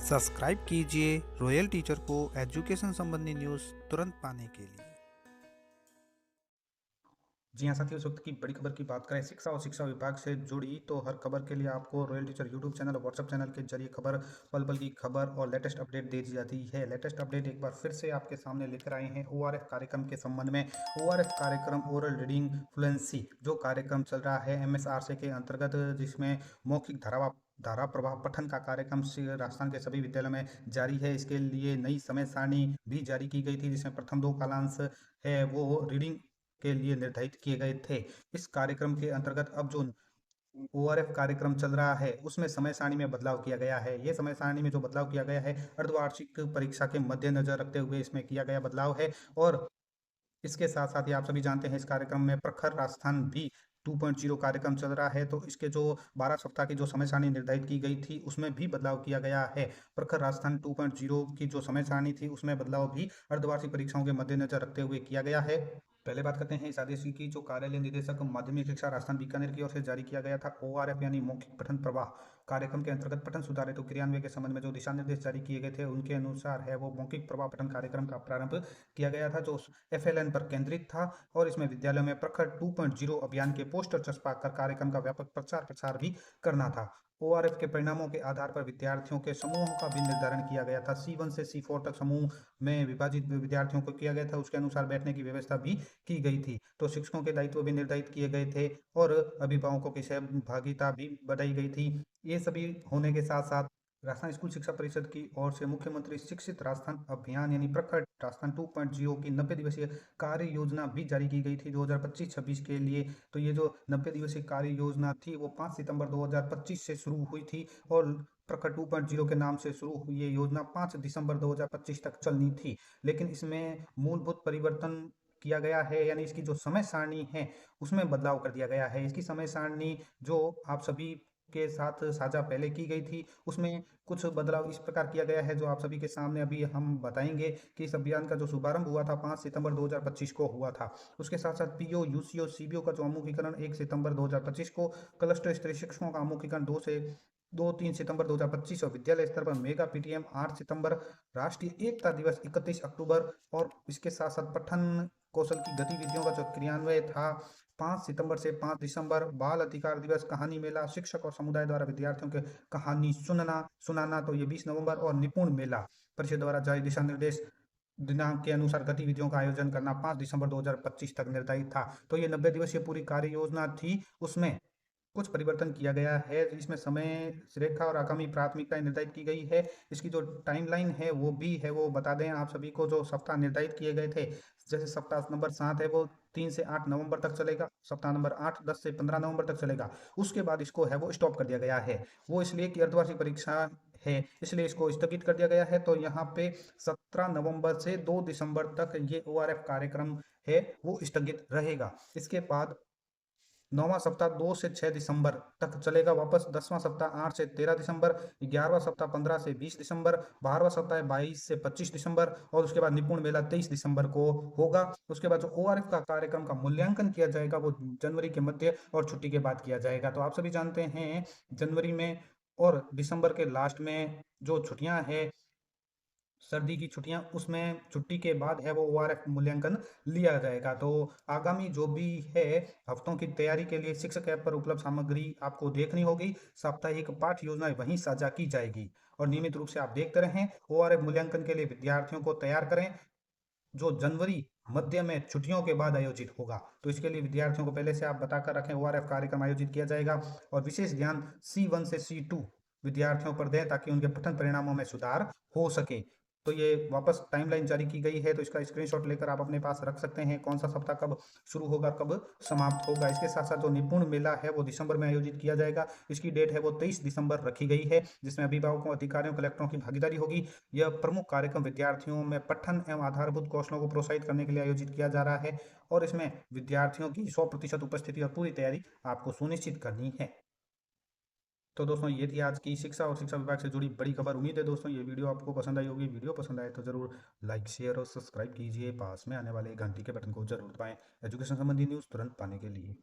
Subscribe कीजिए royal teacher को education संबंधी न्यूज़ तुरंत पाने के लिए। जी हाँ साथियों, इस वक्त की बड़ी खबर की बात करें शिक्षा और शिक्षा विभाग से जुड़ी, तो हर खबर के लिए आपको रॉयल टीचर यूट्यूब चैनल और व्हाट्सएप चैनल के जरिए खबर पल पल की खबर और लेटेस्ट अपडेट दे दी जाती है। लेटेस्ट अपडेट एक बार फिर से आपके सामने लेकर आए हैं ओआरएफ कार्यक्रम के संबंध में। ओआरएफ कार्यक्रम ओरल रीडिंग फ्लुएंसी जो कार्यक्रम चल रहा है एमएसआरसी के अंतर्गत, जिसमें मौखिक धारा प्रवाह पठन का कार्यक्रम राजस्थान के सभी विद्यालयों में जारी है। इसके लिए नई समय सारणी भी जारी की गई थी, जिसमें प्रथम 2 कालांश है वो रीडिंग के लिए निर्धारित किए गए थे। इस कार्यक्रम के अंतर्गत अब जो ओआरएफ कार्यक्रम चल रहा है उसमें समय सारणी में बदलाव किया गया है। ये समय सारणी में जो बदलाव किया गया है अर्धवार्षिक परीक्षा के मद्देनजर रखते हुए इसमें किया गया बदलाव है। और इसके साथ साथ ही आप सभी जानते हैं इस कार्यक्रम में प्रखर राजस्थान भी 2.0 कार्यक्रम चल रहा है, तो इसके जो 12 सप्ताह की जो समय सारणी निर्धारित की गई थी उसमें भी बदलाव किया गया है। प्रखर राजस्थान 2.0 की जो समय सारणी थी उसमें बदलाव भी अर्धवार्षिक परीक्षाओं के मद्देनजर रखते हुए किया गया है। पहले बात करते हैं इस आदेश की, जो कार्यालय निदेशक माध्यमिक शिक्षा राजस्थान बीकानेर की ओर से जारी किया गया था। ओआरएफ यानी मौखिक पठन प्रवाह कार्यक्रम के अंतर्गत पठन सुधार हेतु क्रियान्वयन के संबंध में जो दिशा निर्देश जारी किए गए थे उनके अनुसार है वो मौखिक प्रवाह पठन कार्यक्रम का प्रारंभ किया गया था, जो एफएलएन पर केंद्रित था। और इसमें विद्यालयों में प्रखर 2.0 अभियान के पोस्टर चस्पा कर कार्यक्रम का व्यापक प्रचार प्रसार भी करना था। ओआरएफ के परिणामों के आधार पर विद्यार्थियों के समूहों का भी निर्धारण किया गया था। C1 से C4 तक समूह में विभाजित विद्यार्थियों को किया गया था, उसके अनुसार बैठने की व्यवस्था भी की गई थी। तो शिक्षकों के दायित्व भी निर्धारित किए गए थे और अभिभावकों की सहभागिता भी बढ़ाई गई थी। ये सभी होने के साथ साथ राजस्थान स्कूल शिक्षा परिषद की ओर से मुख्यमंत्री शिक्षित राजस्थान अभियान यानी प्रखर राजस्थान 2.0 की 90 दिवसीय कार्य योजना भी जारी की गई थी 2025-26 के लिए। तो ये जो 90 दिवसीय कार्य योजना थी वो 5 सितंबर 2025 से शुरू हुई थी और प्रखर 2.0 के नाम से शुरू हुई ये योजना 5 दिसंबर 2025 तक चलनी थी। लेकिन इसमें मूलभूत परिवर्तन किया गया है, यानी इसकी जो समय सारणी है उसमें बदलाव कर दिया गया है। इसकी समय सारणी जो आप सभी के साथ साझा पहले की गई थी उसमें कुछ बदलाव इस प्रकार किया गया है जो आप सभी के सामने अभी हम बताएंगे कि इस अभियान का जो शुभारंभ हुआ था 5 सितंबर 2025 को हुआ था। उसके साथ साथ पीओ यूसीओ सीबीओ का जो अमुखीकरण 1 सितंबर 2025 को, क्लस्टर स्तरीय शिक्षकों का अमुखीकरण 2 3 सितंबर 2025 और विद्यालय स्तर पर मेगा पीटीएम 8 सितंबर, राष्ट्रीय एकता दिवस 31 अक्टूबर। और इसके साथ साथ पठन कौशल की गतिविधियों का जो क्रियान्वयन था 5 सितंबर से 5 दिसंबर, बाल अधिकार दिवस, कहानी मेला, शिक्षक और समुदाय द्वारा विद्यार्थियों के कहानी सुनाना तो ये 20 नवंबर, और निपुण मेला परिषद द्वारा जारी दिशा निर्देश दिनांक के अनुसार गतिविधियों का आयोजन करना 5 दिसंबर 2025 तक निर्धारित था। तो ये 90 दिवसीय पूरी कार्य योजना थी, उसमें कुछ परिवर्तन किया गया है। इसमें समय रेखा और आगामी प्राथमिकताएं निर्धारित की गई है। इसकी जो टाइमलाइन है वो भी है वो बता दें आप सभी को। जो सप्ताह निर्धारित किए गए थे, जैसे सप्ताह नंबर 7 है वो 3 से 8 नवंबर तक चलेगा, सप्ताह नंबर 8 10 से 15 नवंबर तक चलेगा। उसके बाद इसको है वो स्टॉप कर दिया गया है। वो इसलिए कि अर्धवार्षिक परीक्षा है इसलिए इसको स्थगित कर दिया गया है। तो यहाँ पे 17 नवंबर से 2 दिसंबर तक ये ओआरएफ कार्यक्रम है वो स्थगित रहेगा। इसके बाद 9वां सप्ताह 2 से 6 दिसंबर तक चलेगा वापस, 10वां सप्ताह 8 से 13 दिसंबर, 11वां सप्ताह 15 से 20 दिसंबर, 12वां सप्ताह 22 से 25 दिसंबर, और उसके बाद निपुण मेला 23 दिसंबर को होगा। उसके बाद जो ओआरएफ का कार्यक्रम का मूल्यांकन किया जाएगा वो जनवरी के मध्य और छुट्टी के बाद किया जाएगा। तो आप सभी जानते हैं जनवरी में और दिसंबर के लास्ट में जो छुट्टियां हैं, सर्दी की छुट्टियां, उसमें छुट्टी के बाद है वो ओआरएफ मूल्यांकन लिया जाएगा। तो आगामी जो भी है हफ्तों की तैयारी के लिए शिक्षक ऐप पर उपलब्ध सामग्री आपको देखनी होगी। साप्ताहिक पाठ योजना वहीं साझा की जाएगी और नियमित रूप से आप देखते रहें। ओआरएफ मूल्यांकन के लिए विद्यार्थियों को तैयार करें जो जनवरी मध्य में छुट्टियों के बाद आयोजित होगा। तो इसके लिए विद्यार्थियों को पहले से आप बताकर रखें ओआरएफ कार्यक्रम आयोजित किया जाएगा और विशेष ध्यान C1 से C2 विद्यार्थियों पर दें ताकि उनके पठन परिणामों में सुधार हो सके। तो ये वापस टाइमलाइन जारी की गई है, तो इसका स्क्रीनशॉट लेकर आप अपने पास रख सकते हैं कौन सा सप्ताह कब शुरू होगा कब समाप्त होगा। इसके साथ साथ जो निपुण मेला है वो दिसंबर में आयोजित किया जाएगा। इसकी डेट है वो 23 दिसंबर रखी गई है, जिसमें अभिभावकों, अधिकारियों, कलेक्टरों की भागीदारी होगी। यह प्रमुख कार्यक्रम विद्यार्थियों में पठन एवं आधारभूत कौशलों को प्रोत्साहित करने के लिए आयोजित किया जा रहा है और इसमें विद्यार्थियों की 100% उपस्थिति और पूरी तैयारी आपको सुनिश्चित करनी है। तो दोस्तों ये थी आज की शिक्षा और शिक्षा विभाग से जुड़ी बड़ी खबर। उम्मीद है दोस्तों ये वीडियो आपको पसंद आई होगी। वीडियो पसंद आए तो जरूर लाइक, शेयर और सब्सक्राइब कीजिए। पास में आने वाले घंटी के बटन को जरूर दबाएं एजुकेशन संबंधी न्यूज़ तुरंत पाने के लिए।